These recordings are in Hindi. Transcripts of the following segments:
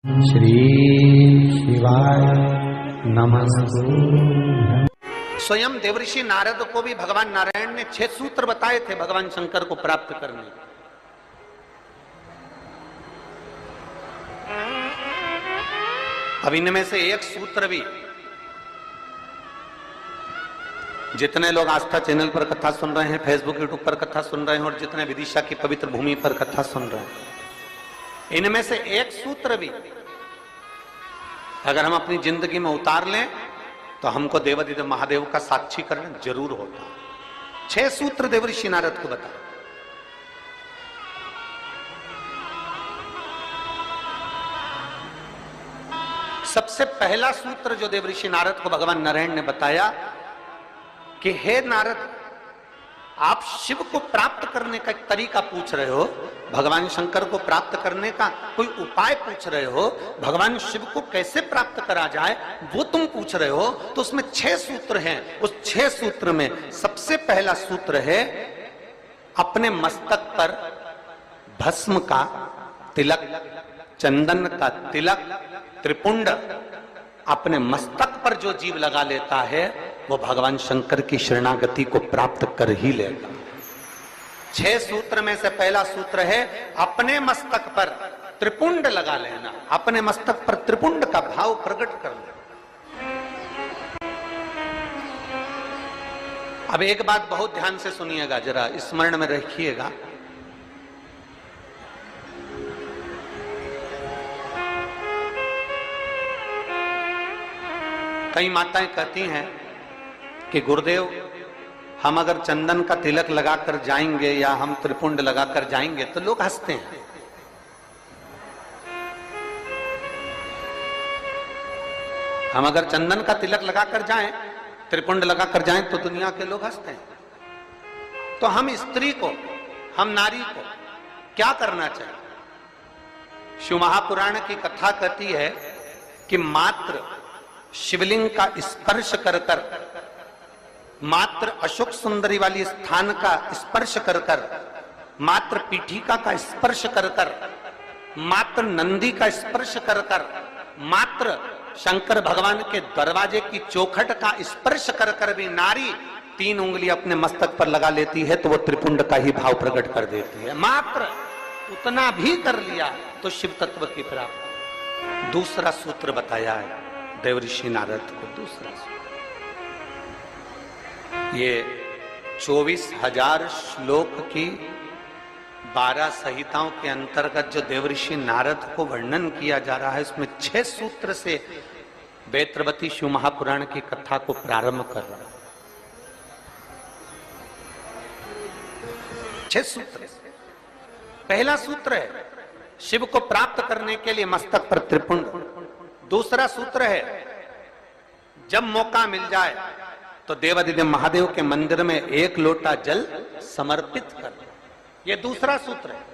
श्री शिवाय नमस्तु। स्वयं देवर्षि नारद को भी भगवान नारायण ने 6 सूत्र बताए थे भगवान शंकर को प्राप्त करने। अब इनमें से एक सूत्र भी जितने लोग आस्था चैनल पर कथा सुन रहे हैं, फेसबुक यूट्यूब पर कथा सुन रहे हैं और जितने विदिशा की पवित्र भूमि पर कथा सुन रहे हैं, इनमें से एक सूत्र भी अगर हम अपनी जिंदगी में उतार लें तो हमको देवादिदेव महादेव का साक्षीकरण जरूर होता। 6 सूत्र देवर्षि नारद को बताए। सबसे पहला सूत्र जो देवर्षि नारद को भगवान नारायण ने बताया कि हे नारद, आप शिव को प्राप्त करने का एक तरीका पूछ रहे हो, भगवान शंकर को प्राप्त करने का कोई उपाय पूछ रहे हो, भगवान शिव को कैसे प्राप्त करा जाए वो तुम पूछ रहे हो। तो उसमें 6 सूत्र हैं। उस 6 सूत्र में सबसे पहला सूत्र है अपने मस्तक पर भस्म का तिलक, चंदन का तिलक, त्रिपुंड अपने मस्तक पर जो जीव लगा लेता है वो भगवान शंकर की शरणागति को प्राप्त कर ही लेगा। 6 सूत्र में से पहला सूत्र है अपने मस्तक पर त्रिपुंड लगा लेना, अपने मस्तक पर त्रिपुंड का भाव प्रकट कर लेना। अब एक बात बहुत ध्यान से सुनिएगा, जरा स्मरण में रखिएगा। कई माताएं कहती हैं कि गुरुदेव, हम अगर चंदन का तिलक लगाकर जाएंगे या हम त्रिपुंड लगाकर जाएंगे तो लोग हंसते हैं। हम अगर चंदन का तिलक लगाकर जाएं, त्रिपुंड लगाकर जाएं तो दुनिया के लोग हंसते हैं। तो हम स्त्री को, हम नारी को क्या करना चाहिए? शिव महापुराण की कथा कहती है कि मात्र शिवलिंग का स्पर्श कर कर, मात्र अशोक सुंदरी वाली स्थान का स्पर्श कर कर, मात्र पीठिका का स्पर्श कर कर, मात्र नंदी का स्पर्श कर कर, मात्र शंकर भगवान के दरवाजे की चौखट का स्पर्श कर कर भी नारी 3 उंगली अपने मस्तक पर लगा लेती है तो वो त्रिपुंड का ही भाव प्रकट कर देती है। मात्र उतना भी कर लिया तो शिव तत्व की प्राप्ति। दूसरा सूत्र बताया है देवर्षि नारद को। दूसरा सूत्र ये 24,000 श्लोक की 12 संहिताओं के अंतर्गत जो देवर्षि नारद को वर्णन किया जा रहा है, उसमें 6 सूत्र से वेत्रवती शिव महापुराण की कथा को प्रारंभ कर रहा है। 6 सूत्र। पहला सूत्र है शिव को प्राप्त करने के लिए मस्तक पर त्रिपुंड। दूसरा सूत्र है जब मौका मिल जाए तो देवादिदेव महादेव के मंदिर में 1 लोटा जल समर्पित कर। यह दूसरा सूत्र है।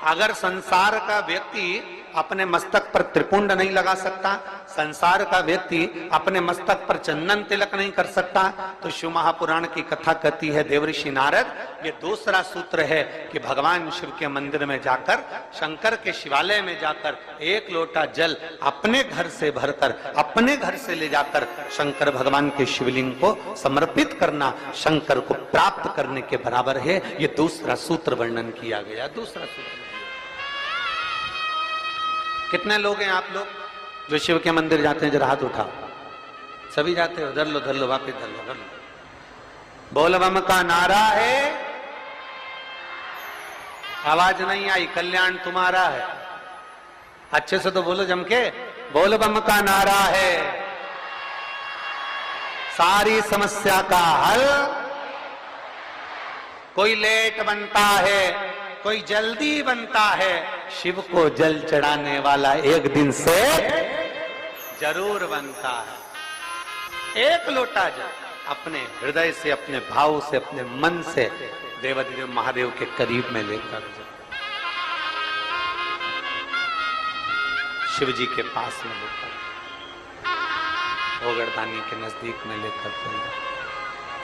अगर संसार का व्यक्ति अपने मस्तक पर त्रिपुंड नहीं लगा सकता, संसार का व्यक्ति अपने मस्तक पर चंदन तिलक नहीं कर सकता, तो शिव महापुराण की कथा कहती है देवर्षि नारद, ये दूसरा सूत्र है कि भगवान शिव के मंदिर में जाकर, शंकर के शिवालय में जाकर 1 लोटा जल अपने घर से भरकर, अपने घर से ले जाकर शंकर भगवान के शिवलिंग को समर्पित करना शंकर को प्राप्त करने के बराबर है। ये दूसरा सूत्र वर्णन किया गया। दूसरा सूत्र। कितने लोग हैं आप लोग जो शिव के मंदिर जाते हैं? जरा हाथ उठाओ। सभी जाते हो? धर लो वापिस धर लो। बोल बम का नारा है, आवाज नहीं आई, कल्याण तुम्हारा है। अच्छे से तो बोलो जम के। बोल बम का नारा है, सारी समस्या का हल। कोई लेट बनता है, कोई जल्दी बनता है, शिव को जल चढ़ाने वाला एक दिन से जरूर बनता है। 1 लोटा जल अपने हृदय से, अपने भाव से, अपने मन से देवादिदेव महादेव के करीब में लेकर शिव जी के पास में लेकर, ओगरदानी के नजदीक में लेकर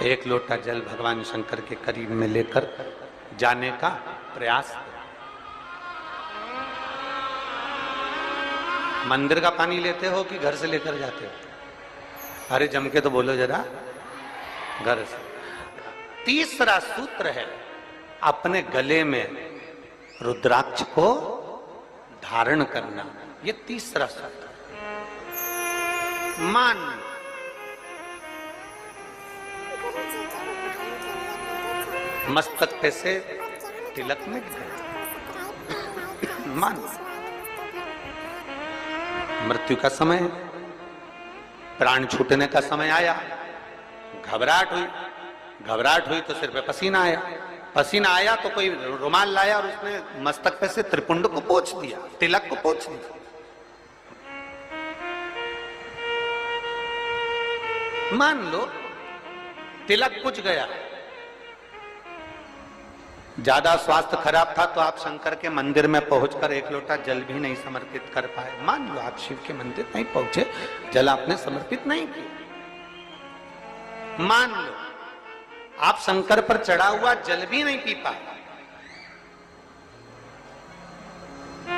1 लोटा जल भगवान शंकर के करीब में लेकर जाने का प्रयास। मंदिर का पानी लेते हो कि घर से लेकर जाते हो? अरे जम के तो बोलो जरा, घर से। तीसरा सूत्र है अपने गले में रुद्राक्ष को धारण करना, ये तीसरा सूत्र। मान मस्तक पे से तिलक मिट गया, मान मृत्यु का समय, प्राण छूटने का समय आया, घबराहट हुई तो सिर पे पसीना आया तो कोई रुमाल लाया और उसने मस्तक पे से त्रिपुंड को पोंछ दिया, तिलक को पोंछ दिया। मान लो तिलक कुछ गया, ज्यादा स्वास्थ्य खराब था तो आप शंकर के मंदिर में पहुंचकर एक लोटा जल भी नहीं समर्पित कर पाए। मान लो आप शिव के मंदिर नहीं पहुंचे, जल आपने समर्पित नहीं किया। मान लो आप शंकर पर चढ़ा हुआ जल भी नहीं पी पाए।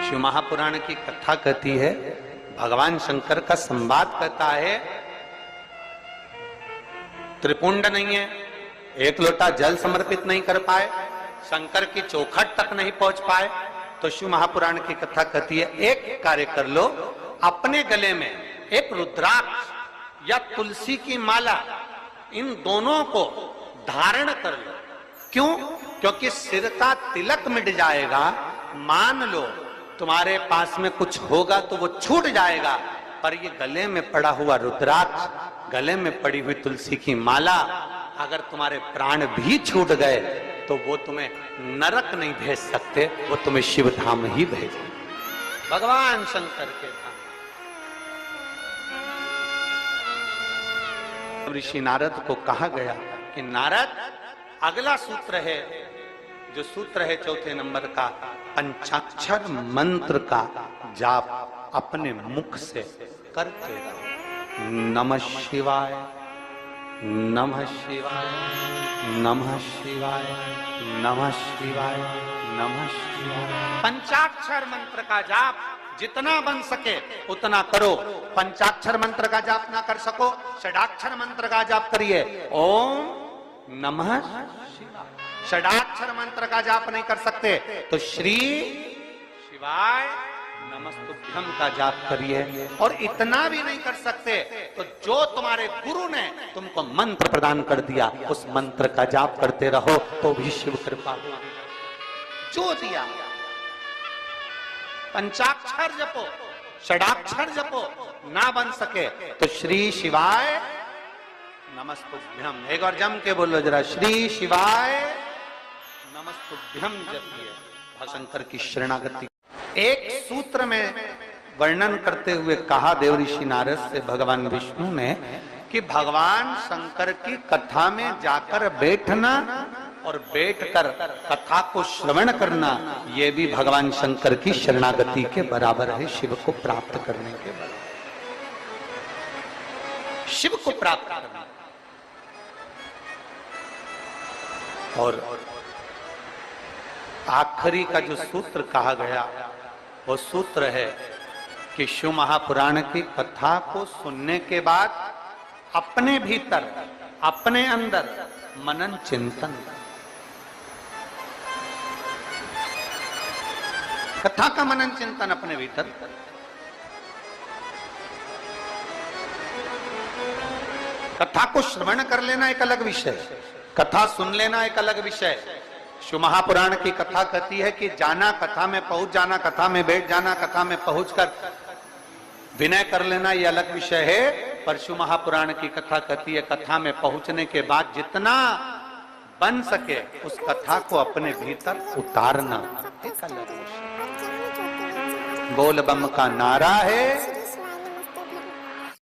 शिव महापुराण की कथा कहती है, भगवान शंकर का संवाद कहता है, त्रिपुंड नहीं है, एक लोटा जल समर्पित नहीं कर पाए, शंकर की चौखट तक नहीं पहुंच पाए, तो शिव महापुराण की कथा कहती है एक कार्य कर लो, अपने गले में एक रुद्राक्ष या तुलसी की माला, इन दोनों को धारण कर लो। क्यों? क्योंकि सिर का तिलक मिट जाएगा, मान लो तुम्हारे पास में कुछ होगा तो वो छूट जाएगा, पर ये गले में पड़ा हुआ रुद्राक्ष, गले में पड़ी हुई तुलसी की माला, अगर तुम्हारे प्राण भी छूट गए तो वो तुम्हें नरक नहीं भेज सकते, वो तुम्हें शिव धाम ही भेजेंगे, भगवान शंकर के धाम। ऋषि नारद को कहा गया कि नारद, अगला सूत्र है, जो सूत्र है चौथे नंबर का, पंचाक्षर मंत्र का जाप अपने मुख से करते रहो। नमः शिवाय, नमः शिवाय, नमः शिवाय, नमः शिवाय, नमः शिवाय। पंचाक्षर मंत्र का जाप जितना बन सके उतना करो। पंचाक्षर मंत्र का जाप ना कर सको, षडाक्षर मंत्र का जाप करिए। ओम नमः शिवाय। षडाक्षर मंत्र का जाप नहीं कर सकते तो श्री शिवाय नमस्तुभ्यम का जाप करिए। और इतना भी नहीं कर सकते तो जो तुम्हारे गुरु ने तुमको मंत्र प्रदान कर दिया उस मंत्र का जाप करते रहो, तो भी शिव कृपा जो दिया। पंचाक्षर जपो, षडाक्षर जपो, ना बन सके तो श्री शिवाय नमस्तुभ्यम, एक और जम के बोलो जरा, श्री शिवाय नमस्तुभ्यम जपिए, शंकर की शरणागति। एक सूत्र में वर्णन करते हुए कहा देव ऋषि नारद से भगवान विष्णु ने कि भगवान शंकर की कथा में जाकर बैठना और बैठकर कथा को श्रवण करना, ये भी भगवान शंकर की शरणागति के बराबर है, शिव को प्राप्त करने के बराबर। शिव को प्राप्त करना। और आखिरी का जो सूत्र कहा गया वो सूत्र है कि शिव महापुराण की कथा को सुनने के बाद अपने भीतर, अपने अंदर मनन चिंतन, कथा का मनन चिंतन अपने भीतर। कथा को श्रवण कर लेना एक अलग विषय, कथा सुन लेना एक अलग विषय। शिव महापुराण की कथा कहती है कि जाना, कथा में पहुंच जाना, कथा में बैठ जाना, कथा में पहुंचकर विनय कर लेना, ये अलग विषय है। पर शिव महापुराण की कथा कहती है कथा में पहुंचने के बाद जितना बन सके उस कथा को अपने भीतर उतारना एक अलग विषय। बोल बम का नारा है,